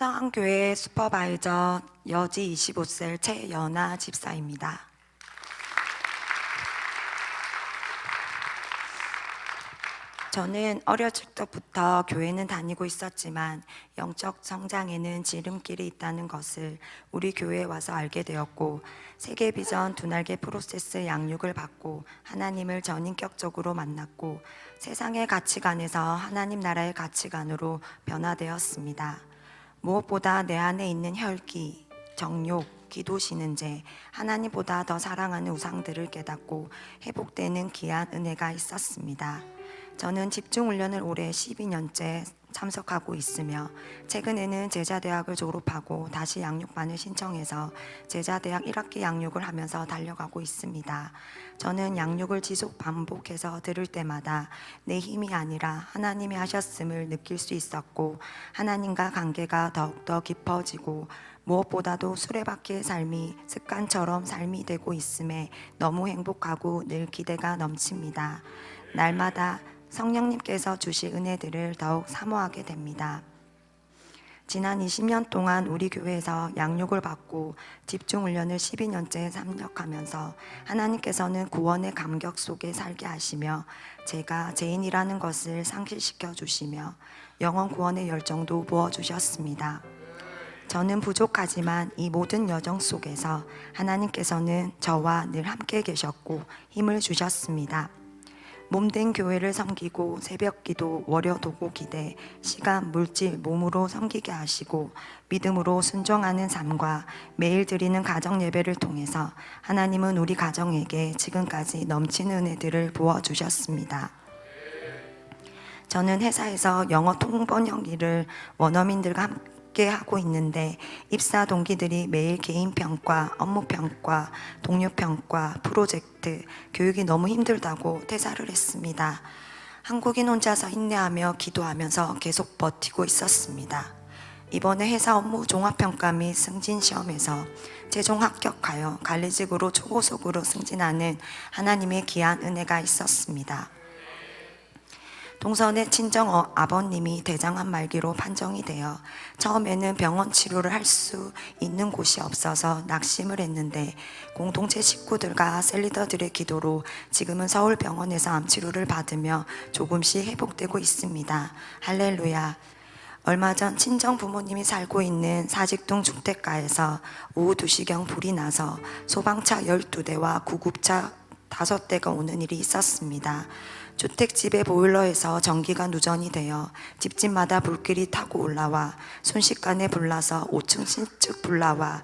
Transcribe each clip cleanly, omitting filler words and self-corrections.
성황교회 슈퍼바이저 여지 25세 최연아 집사입니다. 저는 어렸을 때부터 교회는 다니고 있었지만 영적 성장에는 지름길이 있다는 것을 우리 교회에 와서 알게 되었고, 세계 비전 두 날개 프로세스 양육을 받고 하나님을 전인격적으로 만났고, 세상의 가치관에서 하나님 나라의 가치관으로 변화되었습니다. 무엇보다 내 안에 있는 혈기, 정욕, 기도, 신은제, 하나님보다 더 사랑하는 우상들을 깨닫고 회복되는 귀한 은혜가 있었습니다. 저는 집중훈련을 올해 12년째 참석하고 있으며, 최근에는 제자대학을 졸업하고 다시 양육반을 신청해서 제자대학 1학기 양육을 하면서 달려가고 있습니다. 저는 양육을 지속 반복해서 들을 때마다 내 힘이 아니라 하나님이 하셨음을 느낄 수 있었고, 하나님과 관계가 더욱더 깊어지고, 무엇보다도 수레바퀴의 삶이 습관처럼 삶이 되고 있음에 너무 행복하고 늘 기대가 넘칩니다. 날마다 성령님께서 주실 은혜들을 더욱 사모하게 됩니다. 지난 20년 동안 우리 교회에서 양육을 받고 집중훈련을 12년째 참여하면서 하나님께서는 구원의 감격 속에 살게 하시며, 제가 죄인이라는 것을 상실시켜 주시며 영원 구원의 열정도 부어주셨습니다. 저는 부족하지만 이 모든 여정 속에서 하나님께서는 저와 늘 함께 계셨고 힘을 주셨습니다. 몸된 교회를 섬기고 새벽기도, 월요도고 기대, 시간, 물질, 몸으로 섬기게 하시고 믿음으로 순종하는 삶과 매일 드리는 가정 예배를 통해서 하나님은 우리 가정에게 지금까지 넘치는 은혜들을 부어주셨습니다. 저는 회사에서 영어 통번역 일을 원어민들과 함께 하고 있는데, 입사 동기들이 매일 개인 평가, 업무 평가, 동료 평가, 프로젝트, 교육이 너무 힘들다고 퇴사를 했습니다. 한국인 혼자서 인내하며 기도하면서 계속 버티고 있었습니다. 이번에 회사 업무 종합평가 및 승진시험에서 최종 합격하여 관리직으로 초고속으로 승진하는 하나님의 귀한 은혜가 있었습니다. 동선의 친정 아버님이 대장암 말기로 판정이 되어 처음에는 병원 치료를 할 수 있는 곳이 없어서 낙심을 했는데, 공동체 식구들과 셀리더들의 기도로 지금은 서울병원에서 암치료를 받으며 조금씩 회복되고 있습니다. 할렐루야. 얼마 전 친정 부모님이 살고 있는 사직동 주택가에서 오후 2시경 불이 나서 소방차 12대와 구급차 5대가 오는 일이 있었습니다. 주택집의 보일러에서 전기가 누전이 되어 집집마다 불길이 타고 올라와 순식간에 불나서 5층 신축 불나와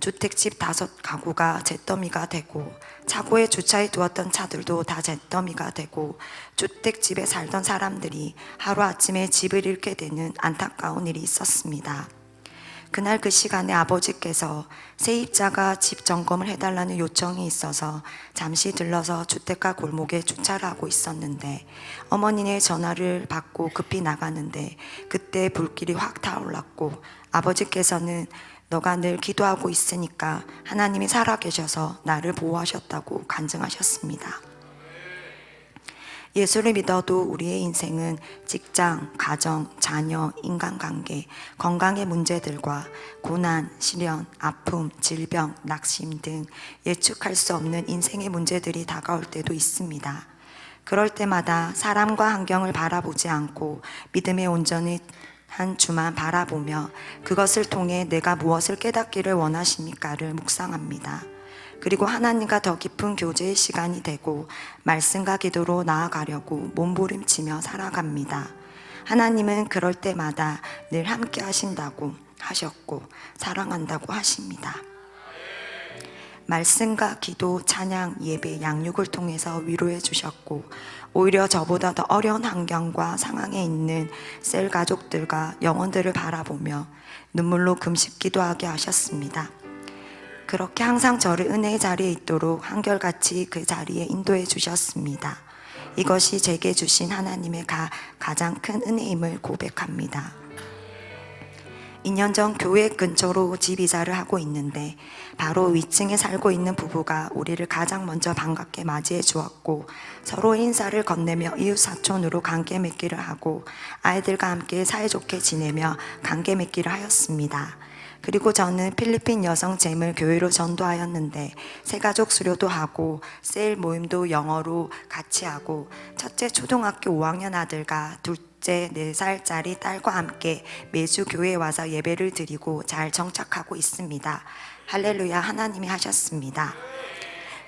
주택집 5가구가 잿더미가 되고, 차고에 주차해 두었던 차들도 다 잿더미가 되고, 주택집에 살던 사람들이 하루아침에 집을 잃게 되는 안타까운 일이 있었습니다. 그날 그 시간에 아버지께서 세입자가 집 점검을 해달라는 요청이 있어서 잠시 들러서 주택가 골목에 주차를 하고 있었는데, 어머니의 전화를 받고 급히 나가는데 그때 불길이 확 타올랐고, 아버지께서는 너가 늘 기도하고 있으니까 하나님이 살아계셔서 나를 보호하셨다고 간증하셨습니다. 예수를 믿어도 우리의 인생은 직장, 가정, 자녀, 인간관계, 건강의 문제들과 고난, 시련, 아픔, 질병, 낙심 등 예측할 수 없는 인생의 문제들이 다가올 때도 있습니다. 그럴 때마다 사람과 환경을 바라보지 않고 믿음의 온전히 한 주만 바라보며 그것을 통해 내가 무엇을 깨닫기를 원하십니까를 묵상합니다. 그리고 하나님과 더 깊은 교제의 시간이 되고 말씀과 기도로 나아가려고 몸부림치며 살아갑니다. 하나님은 그럴 때마다 늘 함께 하신다고 하셨고 사랑한다고 하십니다. 말씀과 기도, 찬양, 예배, 양육을 통해서 위로해 주셨고, 오히려 저보다 더 어려운 환경과 상황에 있는 셀 가족들과 영혼들을 바라보며 눈물로 금식 기도하게 하셨습니다. 그렇게 항상 저를 은혜의 자리에 있도록 한결같이 그 자리에 인도해 주셨습니다. 이것이 제게 주신 하나님의 가장 큰 은혜임을 고백합니다. 2년 전 교회 근처로 집 이사를 하고 있는데 바로 위층에 살고 있는 부부가 우리를 가장 먼저 반갑게 맞이해 주었고 서로 인사를 건네며 이웃 사촌으로 관계 맺기를 하고 아이들과 함께 사이좋게 지내며 관계 맺기를 하였습니다. 그리고 저는 필리핀 여성 잼을 교회로 전도하였는데 새가족 수료도 하고 세일 모임도 영어로 같이 하고 첫째 초등학교 5학년 아들과 둘째 4살짜리 딸과 함께 매주 교회에 와서 예배를 드리고 잘 정착하고 있습니다. 할렐루야, 하나님이 하셨습니다.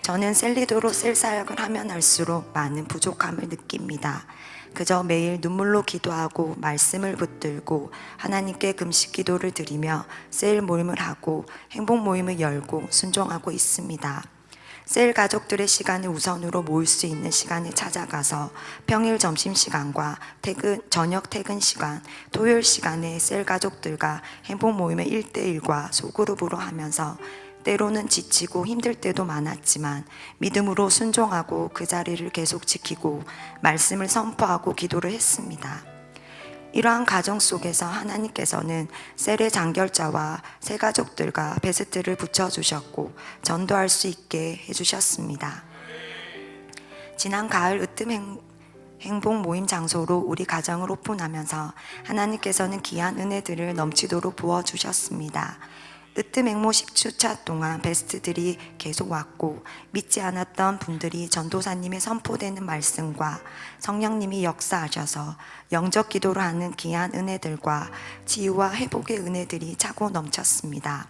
저는 셀리도로 셀 사역을 하면 할수록 많은 부족함을 느낍니다. 그저 매일 눈물로 기도하고 말씀을 붙들고 하나님께 금식 기도를 드리며 셀 모임을 하고 행복 모임을 열고 순종하고 있습니다. 셀 가족들의 시간을 우선으로 모일 수 있는 시간에 찾아가서 평일 점심시간과 저녁 퇴근 시간, 토요일 시간에 셀 가족들과 행복 모임을 1대1과 소그룹으로 하면서 때로는 지치고 힘들 때도 많았지만 믿음으로 순종하고 그 자리를 계속 지키고 말씀을 선포하고 기도를 했습니다. 이러한 가정 속에서 하나님께서는 셀의 장결자와 새 가족들과 베스트를 붙여주셨고 전도할 수 있게 해주셨습니다. 지난 가을 으뜸 행복 모임 장소로 우리 가정을 오픈하면서 하나님께서는 귀한 은혜들을 넘치도록 부어주셨습니다. 으뜸 행모 10주차 동안 베스트들이 계속 왔고 믿지 않았던 분들이 전도사님의 선포되는 말씀과 성령님이 역사하셔서 영적 기도를 하는 귀한 은혜들과 치유와 회복의 은혜들이 차고 넘쳤습니다.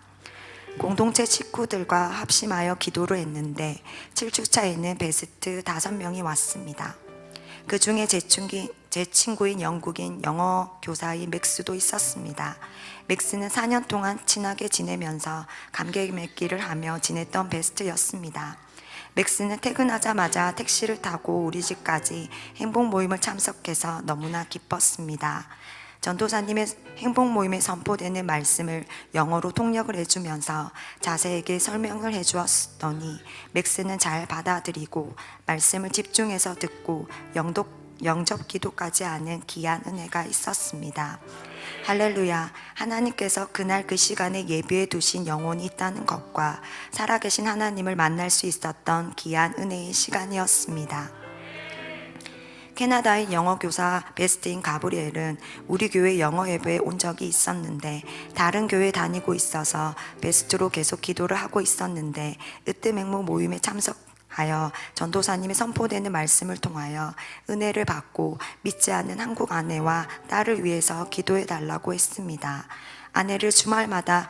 공동체 식구들과 합심하여 기도를 했는데 7주차에는 베스트 5명이 왔습니다. 그 중에 제 친구인 영국인 영어 교사인 맥스도 있었습니다. 맥스는 4년 동안 친하게 지내면서 관계 맺기를 하며 지냈던 베스트였습니다. 맥스는 퇴근하자마자 택시를 타고 우리 집까지 행복 모임을 참석해서 너무나 기뻤습니다. 전도사님의 행복 모임에 선포되는 말씀을 영어로 통역을 해주면서 자세하게 설명을 해주었더니 맥스는 잘 받아들이고 말씀을 집중해서 듣고 영접 기도까지 하는 귀한 은혜가 있었습니다. 할렐루야, 하나님께서 그날 그 시간에 예비해 두신 영혼이 있다는 것과 살아계신 하나님을 만날 수 있었던 귀한 은혜의 시간이었습니다. 캐나다의 영어교사 베스트인 가브리엘은 우리 교회 영어 예배에 온 적이 있었는데 다른 교회 다니고 있어서 베스트로 계속 기도를 하고 있었는데 으뜸 행모 모임에 참석하여 전도사님이 선포되는 말씀을 통하여 은혜를 받고 믿지 않는 한국 아내와 딸을 위해서 기도해 달라고 했습니다. 아내를 주말마다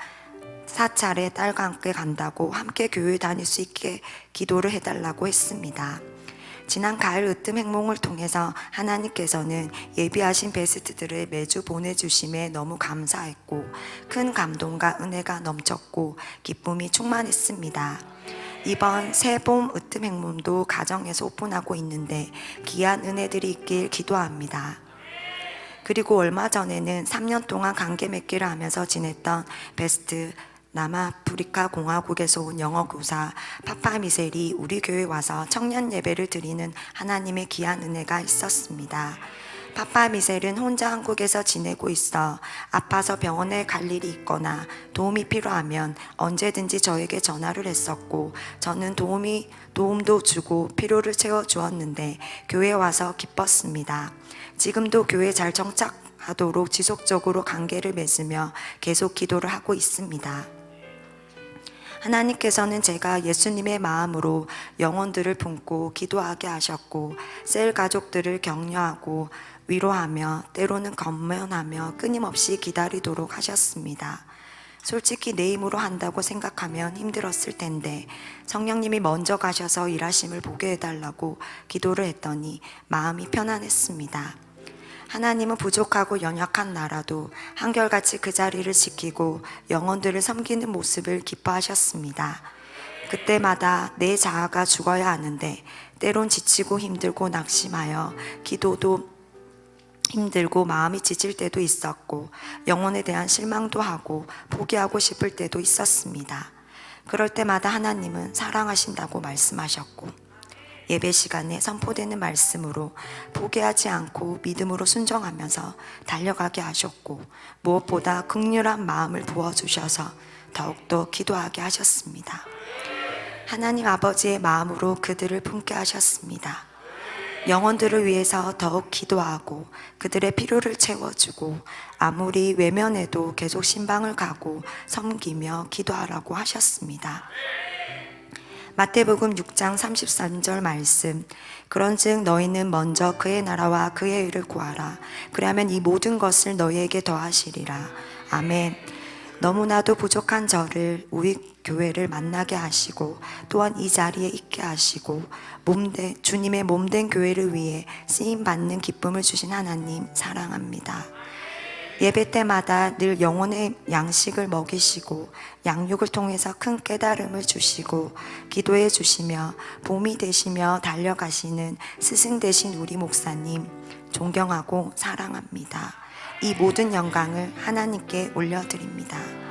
4차례 딸과 함께 간다고 함께 교회 다닐 수 있게 기도를 해달라고 했습니다. 지난 가을 으뜸 행몽을 통해서 하나님께서는 예비하신 베스트들을 매주 보내주심에 너무 감사했고 큰 감동과 은혜가 넘쳤고 기쁨이 충만했습니다. 이번 새봄 으뜸 행몽도 가정에서 오픈하고 있는데 귀한 은혜들이 있길 기도합니다. 그리고 얼마 전에는 3년 동안 관계 맺기를 하면서 지냈던 베스트 남아프리카 공화국에서 온 영어교사 파파 미셀이 우리 교회에 와서 청년 예배를 드리는 하나님의 귀한 은혜가 있었습니다. 파파 미셀은 혼자 한국에서 지내고 있어 아파서 병원에 갈 일이 있거나 도움이 필요하면 언제든지 저에게 전화를 했었고 저는 도움도 주고 필요를 채워주었는데 교회에 와서 기뻤습니다. 지금도 교회 잘 정착하도록 지속적으로 관계를 맺으며 계속 기도를 하고 있습니다. 하나님께서는 제가 예수님의 마음으로 영혼들을 품고 기도하게 하셨고 셀 가족들을 격려하고 위로하며 때로는 권면하며 끊임없이 기다리도록 하셨습니다. 솔직히 내 힘으로 한다고 생각하면 힘들었을 텐데 성령님이 먼저 가셔서 일하심을 보게 해달라고 기도를 했더니 마음이 편안했습니다. 하나님은 부족하고 연약한 나라도 한결같이 그 자리를 지키고 영혼들을 섬기는 모습을 기뻐하셨습니다. 그때마다 내 자아가 죽어야 하는데 때론 지치고 힘들고 낙심하여 기도도 힘들고 마음이 지칠 때도 있었고 영혼에 대한 실망도 하고 포기하고 싶을 때도 있었습니다. 그럴 때마다 하나님은 사랑하신다고 말씀하셨고 예배 시간에 선포되는 말씀으로 포기하지 않고 믿음으로 순종하면서 달려가게 하셨고, 무엇보다 극률한 마음을 부어주셔서 더욱더 기도하게 하셨습니다. 하나님 아버지의 마음으로 그들을 품게 하셨습니다. 영혼들을 위해서 더욱 기도하고 그들의 필요를 채워주고, 아무리 외면해도 계속 신방을 가고 섬기며 기도하라고 하셨습니다. 마태복음 6장 33절 말씀, 그런즉 너희는 먼저 그의 나라와 그의 의를 구하라. 그러면 이 모든 것을 너희에게 더하시리라. 아멘. 너무나도 부족한 저를, 우리 교회를 만나게 하시고 또한 이 자리에 있게 하시고 주님의 몸된 교회를 위해 쓰임받는 기쁨을 주신 하나님 사랑합니다. 예배 때마다 늘 영혼의 양식을 먹이시고 양육을 통해서 큰 깨달음을 주시고 기도해 주시며 봄이 되시며 달려가시는 스승 되신 우리 목사님 존경하고 사랑합니다. 이 모든 영광을 하나님께 올려드립니다.